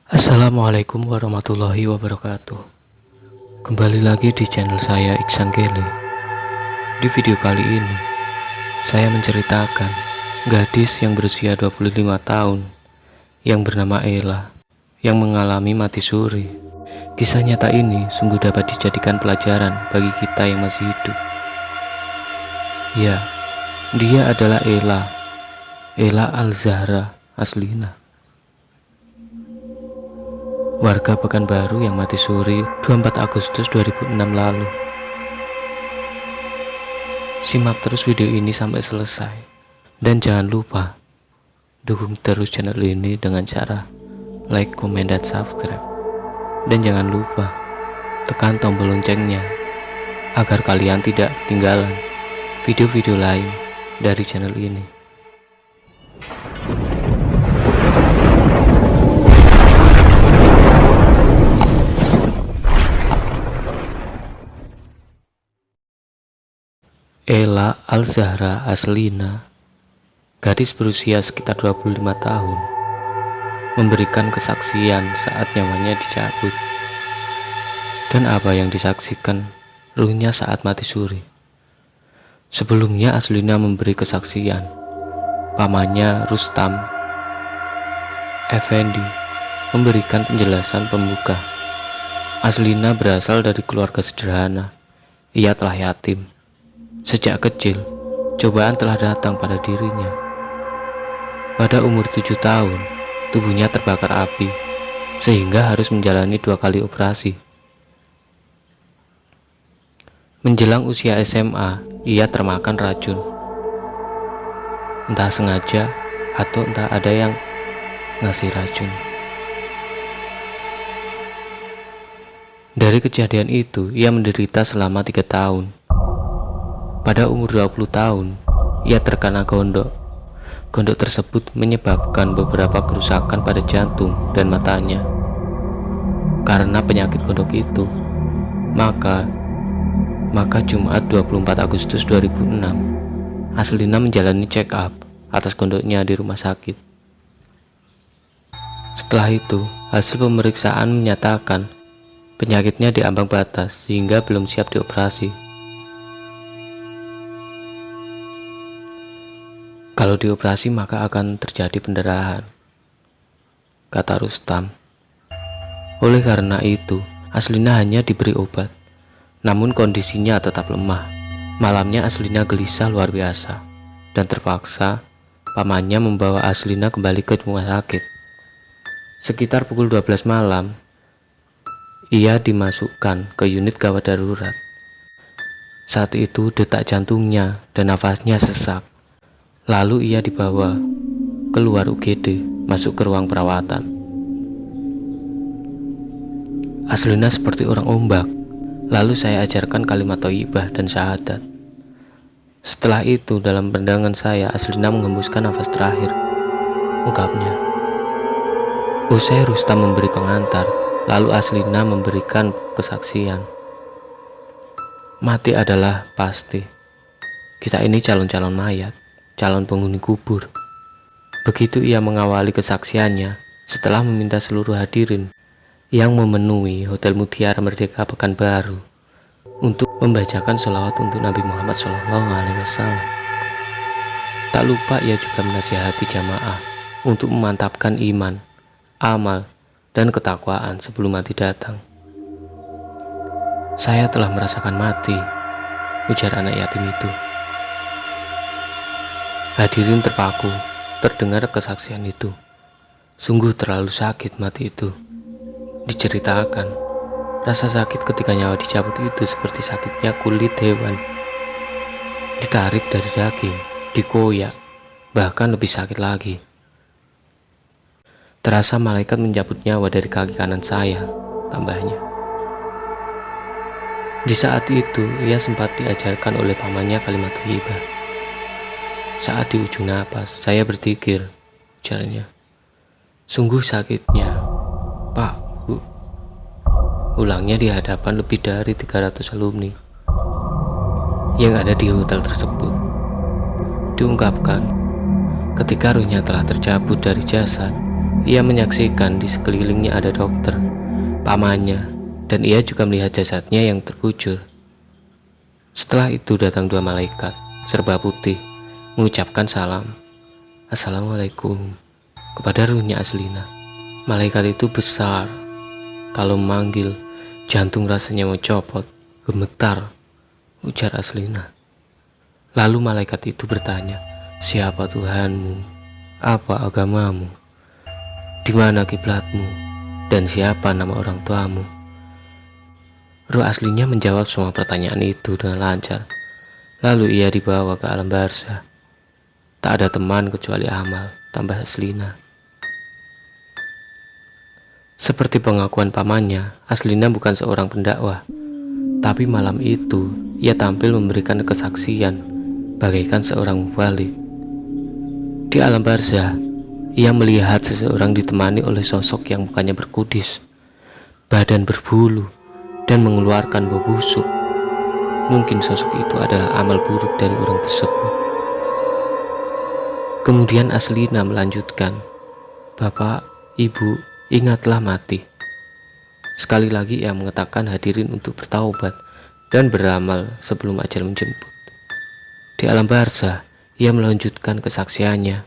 Assalamualaikum warahmatullahi wabarakatuh. Kembali lagi di channel saya Iksan Kele. Di video kali ini saya menceritakan gadis yang berusia 25 tahun yang bernama Ella yang mengalami mati suri. Kisah nyata ini sungguh dapat dijadikan pelajaran bagi kita yang masih hidup. Ya, dia adalah Ella Al-Zahra Aslina, warga Pekanbaru yang mati suri 24 Agustus 2006 lalu. Simak terus video ini sampai selesai. Dan jangan lupa dukung terus channel ini dengan cara like, komen, dan subscribe. Dan jangan lupa tekan tombol loncengnya agar kalian tidak ketinggalan video-video lain dari channel ini. Ella Al-Zahra Aslina, gadis berusia sekitar 25 tahun, memberikan kesaksian saat nyawanya dicabut. Dan apa yang disaksikan ruhnya saat mati suri. Sebelumnya Aslina memberi kesaksian. Pamannya Rustam Effendi memberikan penjelasan pembuka. Aslina berasal dari keluarga sederhana. Ia telah yatim. Sejak kecil, cobaan telah datang pada dirinya. Pada umur 7 tahun, tubuhnya terbakar api, sehingga harus menjalani 2 kali operasi. Menjelang usia SMA, ia termakan racun. Entah sengaja, atau entah ada yang ngasih racun. Dari kejadian itu, ia menderita selama 3 tahun. Pada umur 20 tahun, ia terkena gondok. Gondok tersebut menyebabkan beberapa kerusakan pada jantung dan matanya. Karena penyakit gondok itu, maka Jumat 24 Agustus 2006, Aslina menjalani check up atas gondoknya di rumah sakit. Setelah itu, hasil pemeriksaan menyatakan penyakitnya di ambang batas sehingga belum siap dioperasi. Kalau dioperasi maka akan terjadi pendarahan, kata Rustam. Oleh karena itu, Aslina hanya diberi obat, namun kondisinya tetap lemah. Malamnya Aslina gelisah luar biasa, dan terpaksa pamannya membawa Aslina kembali ke rumah sakit. Sekitar pukul 12 malam, ia dimasukkan ke unit gawat darurat. Saat itu detak jantungnya dan nafasnya sesak. Lalu ia dibawa keluar UGD, masuk ke ruang perawatan. Aslina seperti orang ombak. Lalu saya ajarkan kalimat thayyibah dan syahadat. Setelah itu dalam pandangan saya Aslina menghembuskan nafas terakhir, ungkapnya. Usai Rustam memberi pengantar, lalu Aslina memberikan kesaksian. Mati adalah pasti. Kita ini calon-calon mayat, calon penghuni kubur. Begitu ia mengawali kesaksiannya setelah meminta seluruh hadirin yang memenuhi Hotel Mutiara Merdeka Pekanbaru untuk membacakan sholawat untuk Nabi Muhammad SAW. Tak lupa ia juga menasihati jamaah untuk memantapkan iman, amal, dan ketakwaan sebelum mati datang. Saya telah merasakan mati, ujar anak yatim itu. Hadirin terpaku terdengar kesaksian itu. Sungguh terlalu sakit mati itu. Diceritakan, rasa sakit ketika nyawa dicabut itu seperti sakitnya kulit hewan ditarik dari daging, dikoyak, bahkan lebih sakit lagi. Terasa malaikat mencabut nyawa dari kaki kanan saya, tambahnya. Di saat itu, ia sempat diajarkan oleh pamannya kalimat thayyibah. Saat di ujung napas, saya berpikir, ujarnya, sungguh sakitnya, Pak, Bu. Ulangnya di hadapan lebih dari 300 alumni yang ada di hotel tersebut. Diungkapkan, ketika ruhnya telah tercabut dari jasad, Ia menyaksikan di sekelilingnya ada dokter, pamannya, dan ia juga melihat jasadnya yang terbujur. Setelah itu datang dua malaikat, serba putih, mengucapkan salam. Assalamualaikum kepada ruhnya Aslina. Malaikat itu besar. Kalau memanggil, jantung rasanya mau copot, gemetar, ujar Aslina. Lalu malaikat itu bertanya, siapa Tuhanmu? Apa agamamu? Di mana kiblatmu? Dan siapa nama orang tuamu? Ruh aslinya menjawab semua pertanyaan itu dengan lancar. Lalu ia dibawa ke alam barzah. Tak ada teman kecuali amal, tambah Aslina. Seperti pengakuan pamannya, Aslina bukan seorang pendakwah. Tapi malam itu, ia tampil memberikan kesaksian, bagaikan seorang mubalik. Di alam barzah, ia melihat seseorang ditemani oleh sosok yang mukanya berkudis, badan berbulu, dan mengeluarkan bau busuk. Mungkin sosok itu adalah amal buruk dari orang tersebut. Kemudian Aslina melanjutkan, Bapak, Ibu, ingatlah mati. Sekali lagi ia mengatakan hadirin untuk bertaubat dan beramal sebelum ajal menjemput. Di alam barzah, ia melanjutkan kesaksiannya.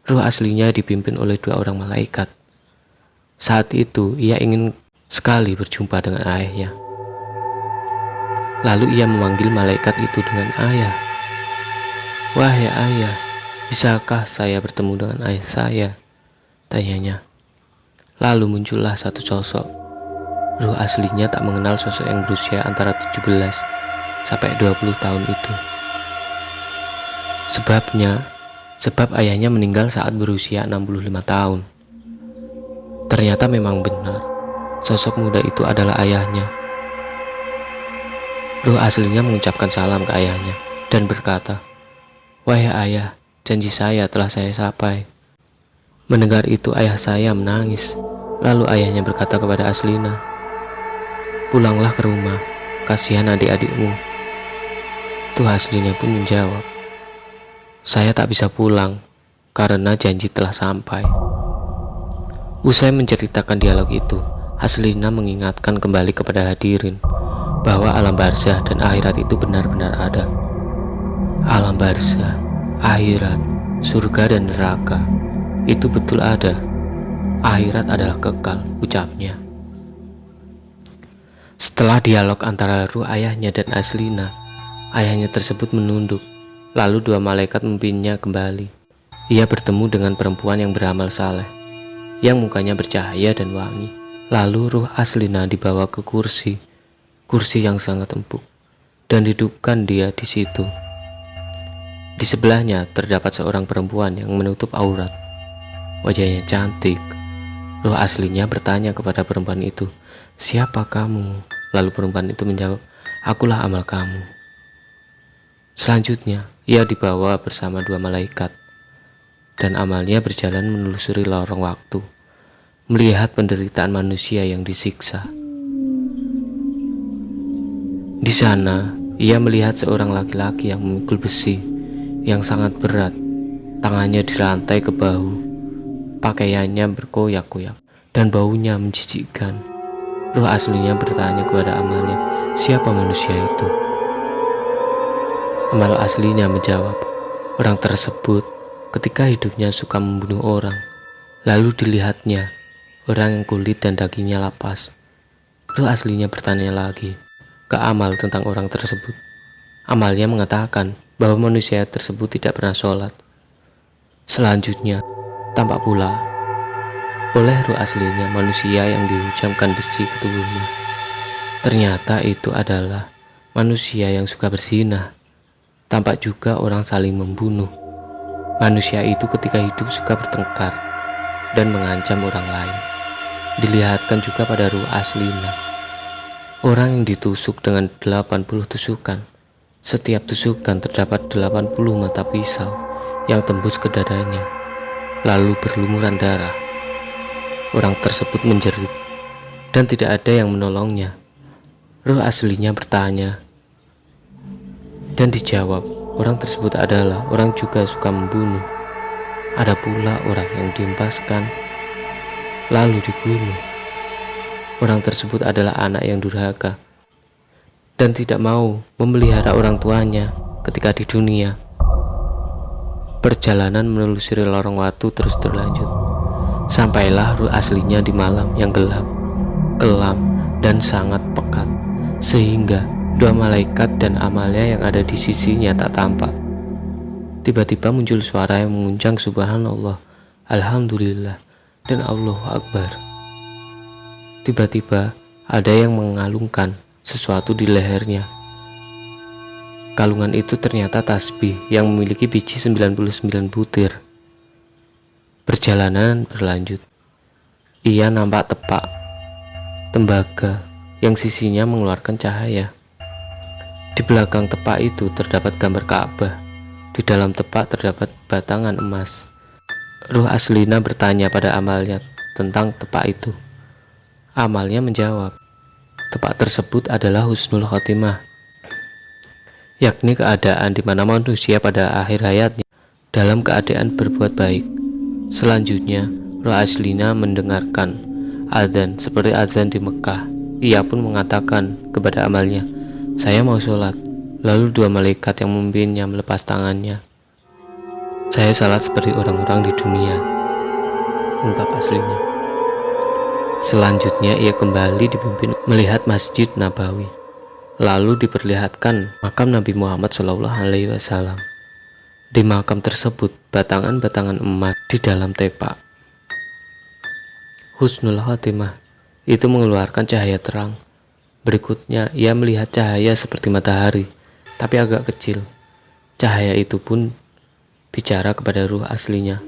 Ruh aslinya dipimpin oleh dua orang malaikat. Saat itu ia ingin sekali berjumpa dengan ayahnya. Lalu ia memanggil malaikat itu dengan ayah. Wahai ayah, bisakah saya bertemu dengan ayah saya? Tanyanya. Lalu muncullah satu sosok. Ruh aslinya tak mengenal sosok yang berusia antara 17 sampai 20 tahun itu. Sebab ayahnya meninggal saat berusia 65 tahun. Ternyata memang benar, sosok muda itu adalah ayahnya. Ruh aslinya mengucapkan salam ke ayahnya dan berkata, Wahai ayah, janji saya telah saya capai. Mendengar itu ayah saya menangis. Lalu ayahnya berkata kepada Aslina, pulanglah ke rumah, kasihan adik-adikmu. Tuh Aslina pun menjawab, saya tak bisa pulang karena janji telah sampai. Usai menceritakan dialog itu, Aslina mengingatkan kembali kepada hadirin bahwa alam barzah dan akhirat itu benar-benar ada. Alam barzah, akhirat, surga dan neraka itu betul ada. Akhirat adalah kekal, ucapnya. Setelah dialog antara ruh ayahnya dan Aslina, ayahnya tersebut menunduk. Lalu dua malaikat memimpinnya kembali. Ia bertemu dengan perempuan yang beramal saleh, yang mukanya bercahaya dan wangi. Lalu ruh Aslina dibawa ke kursi yang sangat empuk, dan didudukkan dia di situ. Di sebelahnya terdapat seorang perempuan yang menutup aurat. Wajahnya cantik. Ruh aslinya bertanya kepada perempuan itu, siapa kamu? Lalu perempuan itu menjawab, akulah amal kamu. Selanjutnya, ia dibawa bersama dua malaikat, dan amalnya berjalan menelusuri lorong waktu, melihat penderitaan manusia yang disiksa. Di sana, ia melihat seorang laki-laki yang memikul besi yang sangat berat, tangannya dirantai ke bahu. Pakaiannya berkoyak-koyak dan baunya menjijikkan. Ruh aslinya bertanya kepada amalnya, siapa manusia itu? Amal aslinya menjawab, orang tersebut ketika hidupnya suka membunuh orang. Lalu dilihatnya orang yang kulit dan dagingnya lapas. Ruh aslinya bertanya lagi ke amal tentang orang tersebut. Amalnya mengatakan bahwa manusia tersebut tidak pernah sholat. Selanjutnya tampak pula oleh ruh aslinya manusia yang dihujamkan besi ke tubuhnya. Ternyata itu adalah manusia yang suka berzina. Tampak juga orang saling membunuh. Manusia itu ketika hidup suka bertengkar dan mengancam orang lain. Dilihatkan juga pada ruh aslina, orang yang ditusuk dengan 80 tusukan. Setiap tusukan terdapat 80 mata pisau yang tembus ke dadanya, lalu berlumuran darah. Orang tersebut menjerit dan tidak ada yang menolongnya. Ruh aslinya bertanya dan dijawab, orang tersebut adalah orang juga suka membunuh. Ada pula orang yang dihempaskan lalu dibunuh. Orang tersebut adalah anak yang durhaka dan tidak mau memelihara orang tuanya ketika di dunia. Perjalanan menelusuri lorong waktu terus berlanjut. Sampailah ruh aslinya di malam yang gelap, kelam, dan sangat pekat, sehingga dua malaikat dan amalnya yang ada di sisinya tak tampak. Tiba-tiba muncul suara yang menguncang subhanallah, alhamdulillah, dan Allahu Akbar. Tiba-tiba ada yang mengalungkan sesuatu di lehernya. Kalungan itu ternyata tasbih yang memiliki biji 99 butir. Perjalanan berlanjut. Ia nampak tepak, tembaga yang sisinya mengeluarkan cahaya. Di belakang tepak itu terdapat gambar Ka'bah. Di dalam tepak terdapat batangan emas. Ruh Aslina bertanya pada amalnya tentang tepak itu. Amalnya menjawab, tepak tersebut adalah husnul khotimah, yakni keadaan di mana manusia pada akhir hayatnya dalam keadaan berbuat baik. Selanjutnya, Ruh Aslina mendengarkan azan seperti azan di Mekah. Ia pun mengatakan kepada amalnya, saya mau sholat. Lalu dua malaikat yang memimpinnya melepas tangannya. Saya salat seperti orang-orang di dunia, ungkap aslinya. Selanjutnya ia kembali dipimpin melihat Masjid Nabawi. Lalu diperlihatkan makam Nabi Muhammad SAW. Di makam tersebut batangan-batangan emas di dalam tepak. Husnul Khotimah itu mengeluarkan cahaya terang. Berikutnya ia melihat cahaya seperti matahari, tapi agak kecil. Cahaya itu pun bicara kepada ruh aslinya,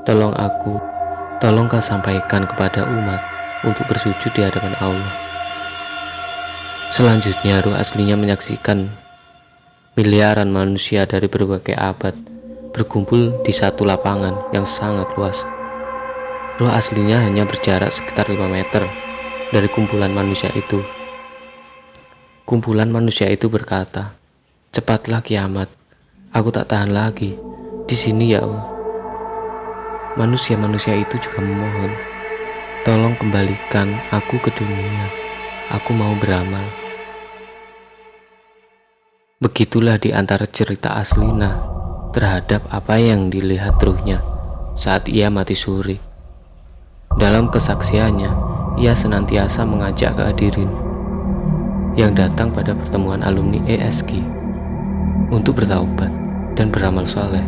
tolong aku, tolong kau sampaikan kepada umat untuk bersujud di hadapan Allah. Selanjutnya ruh aslinya menyaksikan miliaran manusia dari berbagai abad berkumpul di satu lapangan yang sangat luas. Ruh aslinya hanya berjarak sekitar 5 meter dari kumpulan manusia itu. Kumpulan manusia itu berkata, cepatlah kiamat, aku tak tahan lagi di sini ya Allah. Manusia-manusia itu juga memohon, tolong kembalikan aku ke dunia, aku mau beramal. Begitulah di antara cerita Aslina terhadap apa yang dilihat ruhnya saat ia mati suri. Dalam kesaksiannya, ia senantiasa mengajak kehadirin yang datang pada pertemuan alumni ESG untuk bertaubat dan beramal soleh,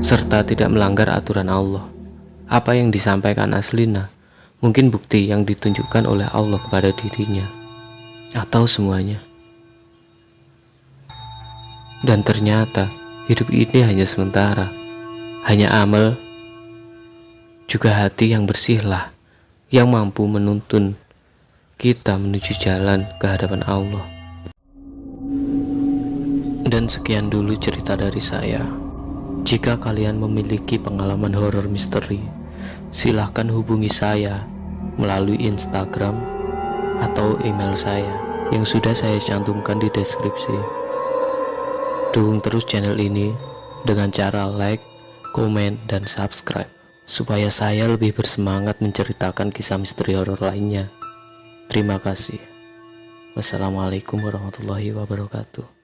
serta tidak melanggar aturan Allah. Apa yang disampaikan Aslina mungkin bukti yang ditunjukkan oleh Allah kepada dirinya, atau semuanya. Dan ternyata hidup ini hanya sementara. Hanya amal, juga hati yang bersihlah yang mampu menuntun kita menuju jalan ke hadapan Allah. Dan sekian dulu cerita dari saya. Jika kalian memiliki pengalaman horor misteri, silahkan hubungi saya melalui Instagram atau email saya yang sudah saya cantumkan di deskripsi. Dukung terus channel ini dengan cara like, komen, dan subscribe supaya saya lebih bersemangat menceritakan kisah misteri horor lainnya. Terima kasih. Wassalamualaikum warahmatullahi wabarakatuh.